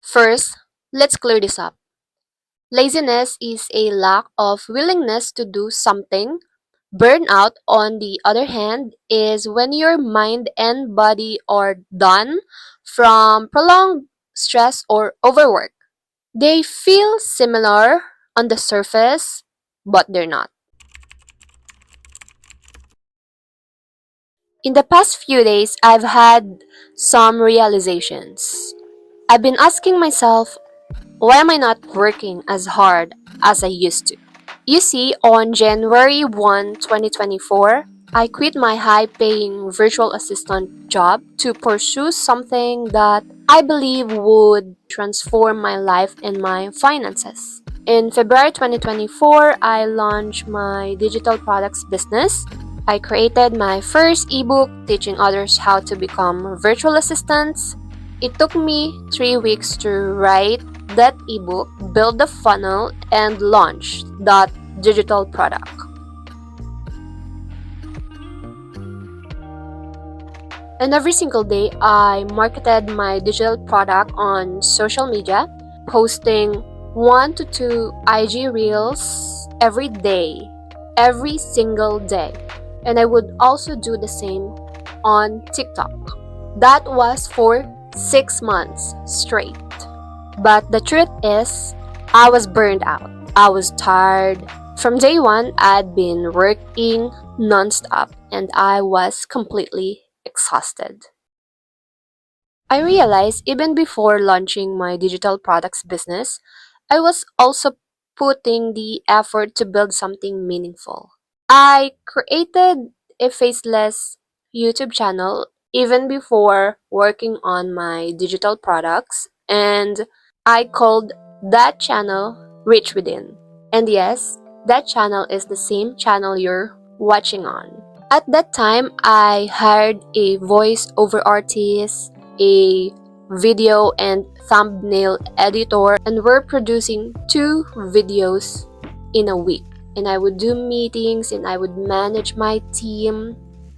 First, let's clear this up. Laziness is a lack of willingness to do something. Burnout, on the other hand, is when your mind and body are done from prolonged stress or overwork. They feel similar on the surface, but they're not. In the past few days, I've had some realizations. I've been asking myself, why am I not working as hard as I used to? You see, on January 1, 2024, I quit my high paying virtual assistant job to pursue something that I believe would transform my life and my finances. In February 2024, I launched my digital products business. I created my first ebook teaching others how to become virtual assistants. It took me 3 weeks to write that ebook, build the funnel, and launch that digital product. And every single day, I marketed my digital product on social media, posting 1 to 2 IG reels every day, every single day. And I would also do the same on TikTok. That was for 6 months straight. But the truth is, I was burned out. I was tired. From day one, I'd been working nonstop and I was completely exhausted. I realized even before launching my digital products business, I was also putting the effort to build something meaningful. I created a faceless YouTube channel even before working on my digital products, and I called that channel Reach Within. And yes, that channel is the same channel you're watching on. At that time, I hired a voice-over artist, a video and thumbnail editor, and we're producing 2 videos in a week. And I would do meetings and I would manage my team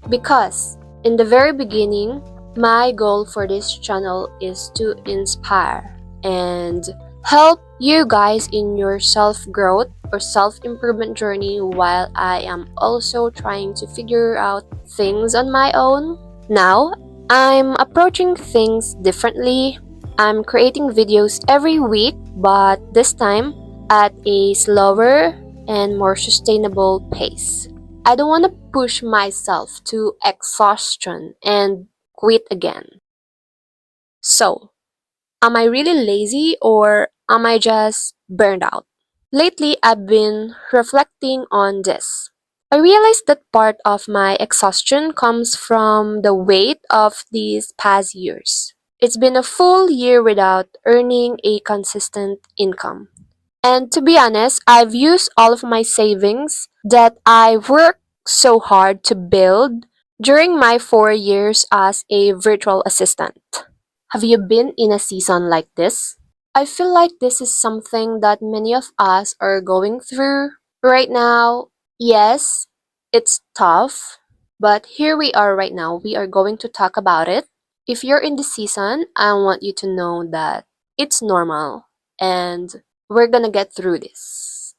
because in the very beginning, my goal for this channel is to inspire and help you guys in your self growth or self improvement journey while I am also trying to figure out things on my own. Now, I'm approaching things differently. I'm creating videos every week, but this time at a slower and more sustainable pace. I don't want to push myself to exhaustion and quit again. So, am I really lazy or am I just burned out? Lately, I've been reflecting on this. I realized that part of my exhaustion comes from the weight of these past years. It's been a full year without earning a consistent income. And to be honest, I've used all of my savings that I worked so hard to build during my 4 years as a virtual assistant. Have you been in a season like this? I feel like this is something that many of us are going through right now. Yes, it's tough, but here we are right now. We are going to talk about it. If you're in the season, I want you to know that it's normal and we're gonna get through this.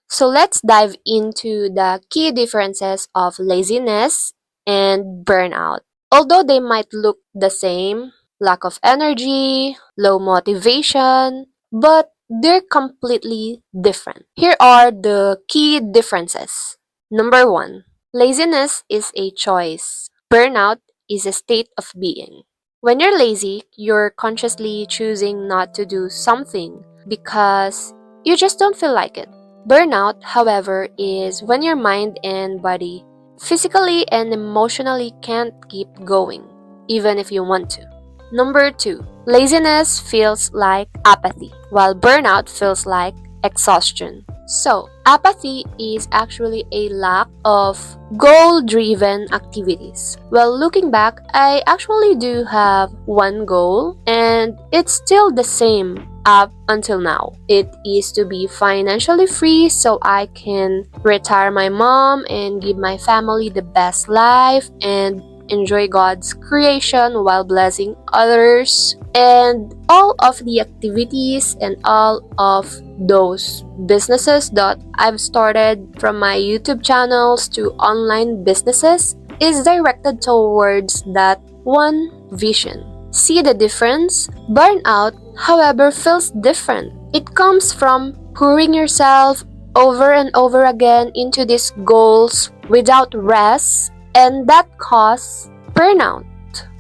So let's dive into the key differences of laziness and burnout. Although they might look the same, lack of energy, low motivation, but they're completely different. Here are the key differences. Number one, laziness is a choice. Burnout is a state of being. When you're lazy, you're consciously choosing not to do something because you just don't feel like it. Burnout, however, is when your mind and body physically and emotionally can't keep going, even if you want to. Number two, laziness feels like apathy, while burnout feels like exhaustion. So, apathy is actually a lack of goal driven activities. Well, looking back, I actually do have one goal, and it's still the same up until now. It is to be financially free so I can retire my mom and give my family the best life and enjoy God's creation while blessing others, and all of the activities and all of those businesses that I've started, from my YouTube channels to online businesses, is directed towards that one vision. See the difference? Burnout, however, feels different. It comes from pouring yourself over and over again into these goals without rest, and that causes burnout.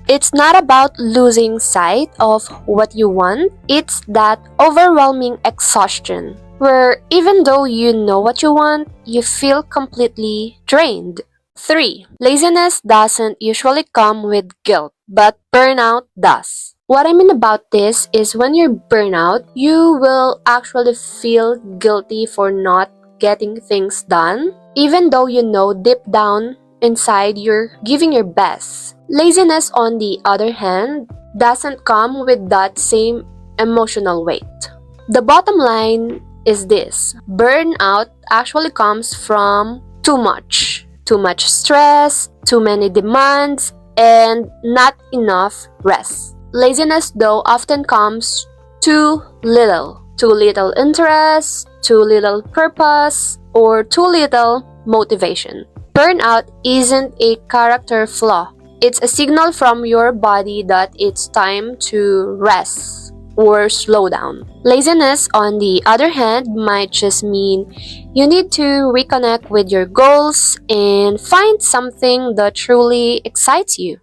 It's not about losing sight of what you want, it's that overwhelming exhaustion where even though you know what you want, you feel completely drained. 3. Laziness doesn't usually come with guilt, but burnout does. What I mean about this is when you're burnout, you will actually feel guilty for not getting things done, even though you know deep down inside you're giving your best. Laziness, on the other hand, doesn't come with that same emotional weight. The bottom line is this: burnout actually comes from too much. Too much stress, too many demands, and not enough rest. Laziness, though, often comes too little. Too little interest, too little purpose, or too little motivation. Burnout isn't a character flaw. It's a signal from your body that it's time to rest or slow down. Laziness, on the other hand, might just mean you need to reconnect with your goals and find something that truly excites you.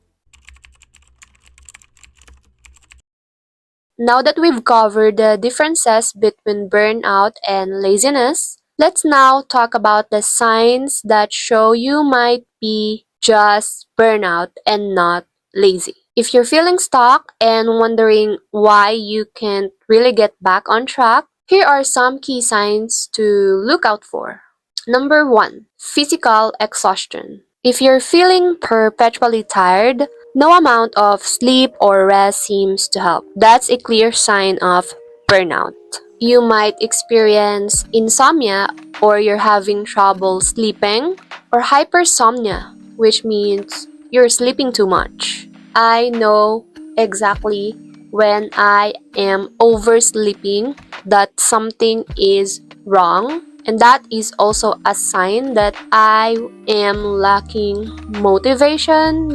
Now that we've covered the differences between burnout and laziness, let's now talk about the signs that show you might be just burnout and not lazy. If you're feeling stuck and wondering why you can't really get back on track, here are some key signs to look out for. Number 1, physical exhaustion. If you're feeling perpetually tired, no amount of sleep or rest seems to help. That's a clear sign of burnout. You might experience insomnia, or you're having trouble sleeping, or hypersomnia, which means you're sleeping too much. I know exactly when I am oversleeping that something is wrong, and that is also a sign that I am lacking motivation.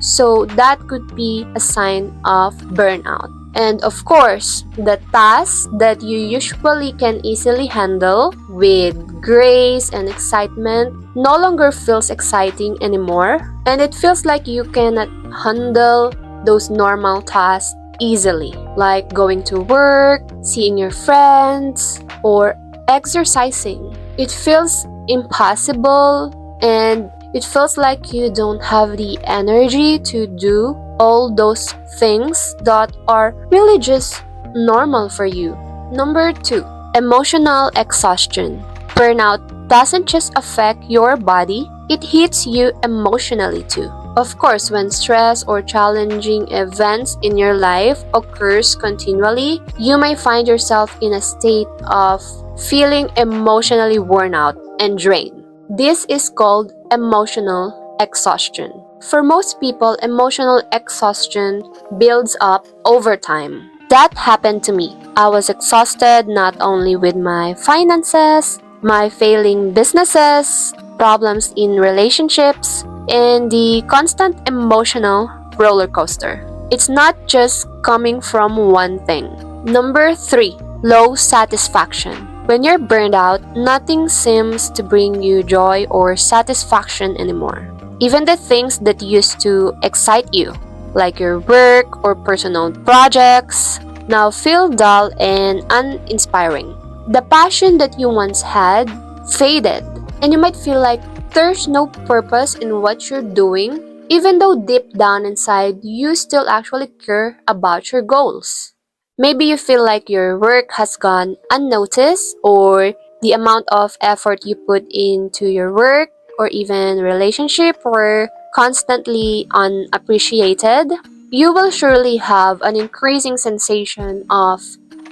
So that could be a sign of burnout. And of course, the tasks that you usually can easily handle with grace and excitement no longer feels exciting anymore, and it feels like you cannot handle those normal tasks easily, like going to work, seeing your friends, or exercising. It feels impossible, and it feels like you don't have the energy to do all those things that are really just normal for you. Number 2, emotional exhaustion. Burnout doesn't just affect your body, it hits you emotionally too. Of course, when stress or challenging events in your life occurs continually, you may find yourself in a state of feeling emotionally worn out and drained. This is called emotional exhaustion. For most people, emotional exhaustion builds up over time. That happened to me. I was exhausted not only with my finances, my failing businesses, problems in relationships, and the constant emotional roller coaster. It's not just coming from one thing. Number 3, low satisfaction. When you're burned out, nothing seems to bring you joy or satisfaction anymore. Even the things that used to excite you, like your work or personal projects, now feel dull and uninspiring. The passion that you once had faded, and you might feel like there's no purpose in what you're doing, even though deep down inside you still actually care about your goals. Maybe you feel like your work has gone unnoticed, or the amount of effort you put into your work or even relationship were constantly unappreciated. You will surely have an increasing sensation of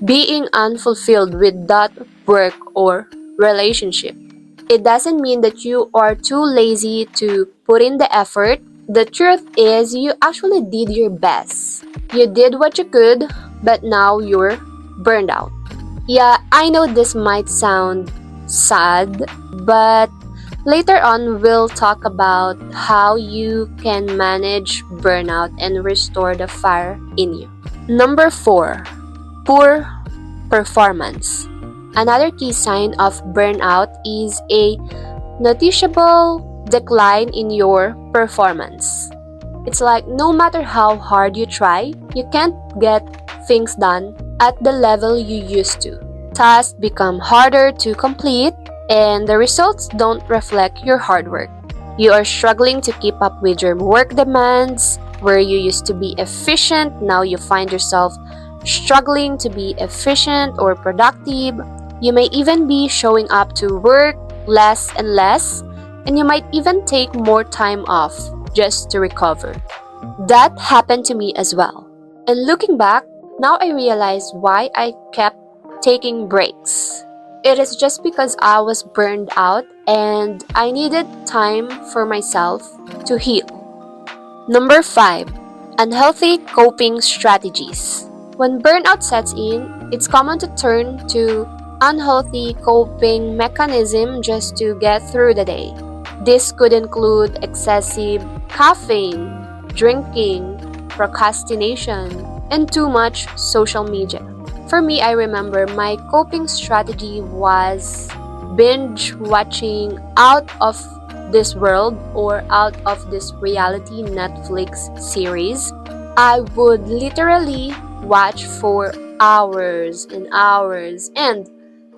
being unfulfilled with that work or relationship. It doesn't mean that you are too lazy to put in the effort. The truth is, you actually did your best. You did what you could, but now you're burned out. Yeah, I know this might sound sad, but later on we'll talk about how you can manage burnout and restore the fire in you. Number 4, poor performance. Another key sign of burnout is a noticeable decline in your performance. It's like no matter how hard you try, you can't get things done at the level you used to. Tasks become harder to complete, and the results don't reflect your hard work. You are struggling to keep up with your work demands. Where you used to be efficient, now you find yourself struggling to be efficient or productive. You may even be showing up to work less and less, and you might even take more time off just to recover. That happened to me as well. And looking back, now I realize why I kept taking breaks. It is just because I was burned out and I needed time for myself to heal. Number 5, unhealthy coping strategies. When burnout sets in, it's common to turn to unhealthy coping mechanism just to get through the day. This could include excessive caffeine, drinking, procrastination, and too much social media. For me, I remember my coping strategy was binge watching out of this world or out of this reality Netflix series. I would literally watch for hours and hours, and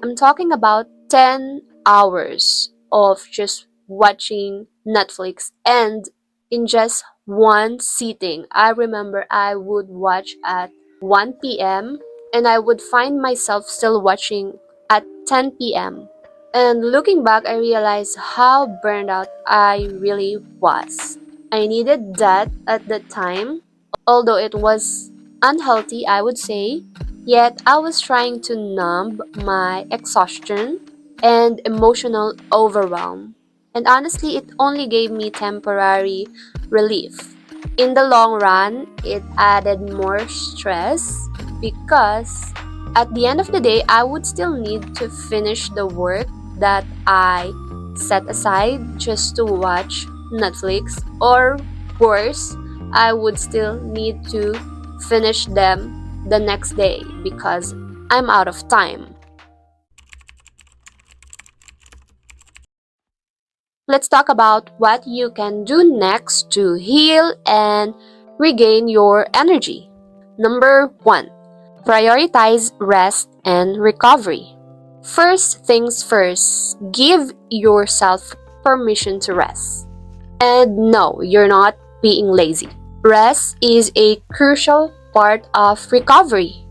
I'm talking about 10 hours of just watching Netflix and in just one sitting. I remember I would watch at 1 p.m. and I would find myself still watching at 10 p.m. And looking back, I realized how burned out I really was. I needed that at the time, although it was unhealthy, I would say. Yet I was trying to numb my exhaustion and emotional overwhelm. And honestly, it only gave me temporary relief. In the long run, it added more stress because at the end of the day, I would still need to finish the work that I set aside just to watch Netflix, or worse, I would still need to finish them the next day because I'm out of time. Let's talk about what you can do next to heal and regain your energy. Number 1, prioritize rest and recovery. First things first, give yourself permission to rest. And no, you're not being lazy. Rest is a crucial part of recovery.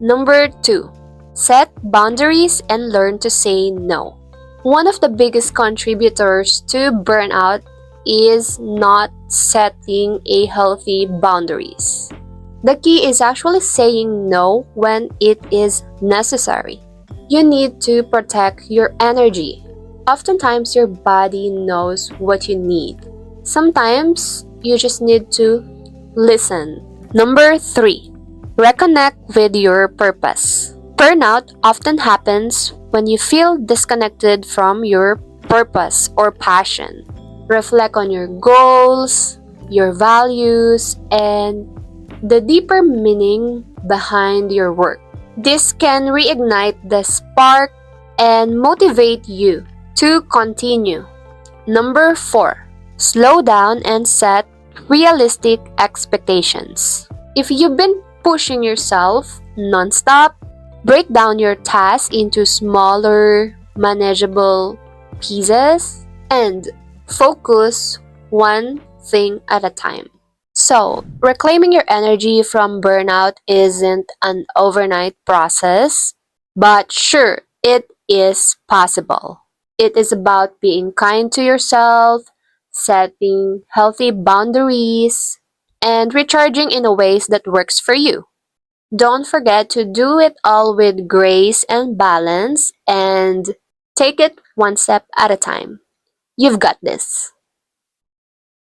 Number 2, set boundaries and learn to say no. One of the biggest contributors to burnout is not setting a healthy boundaries. The key is actually saying no when it is necessary. You need to protect your energy. Oftentimes, your body knows what you need. Sometimes, you just need to listen. Number 3, reconnect with your purpose. Burnout often happens when you feel disconnected from your purpose or passion. Reflect on your goals, your values, and the deeper meaning behind your work. This can reignite the spark and motivate you to continue. Number 4, slow down and set realistic expectations. If you've been pushing yourself nonstop, break down your tasks into smaller, manageable pieces and focus one thing at a time. So, reclaiming your energy from burnout isn't an overnight process, but sure, it is possible. It is about being kind to yourself, setting healthy boundaries, and recharging in a ways that works for you. Don't forget to do it all with grace and balance and take it one step at a time. You've got this.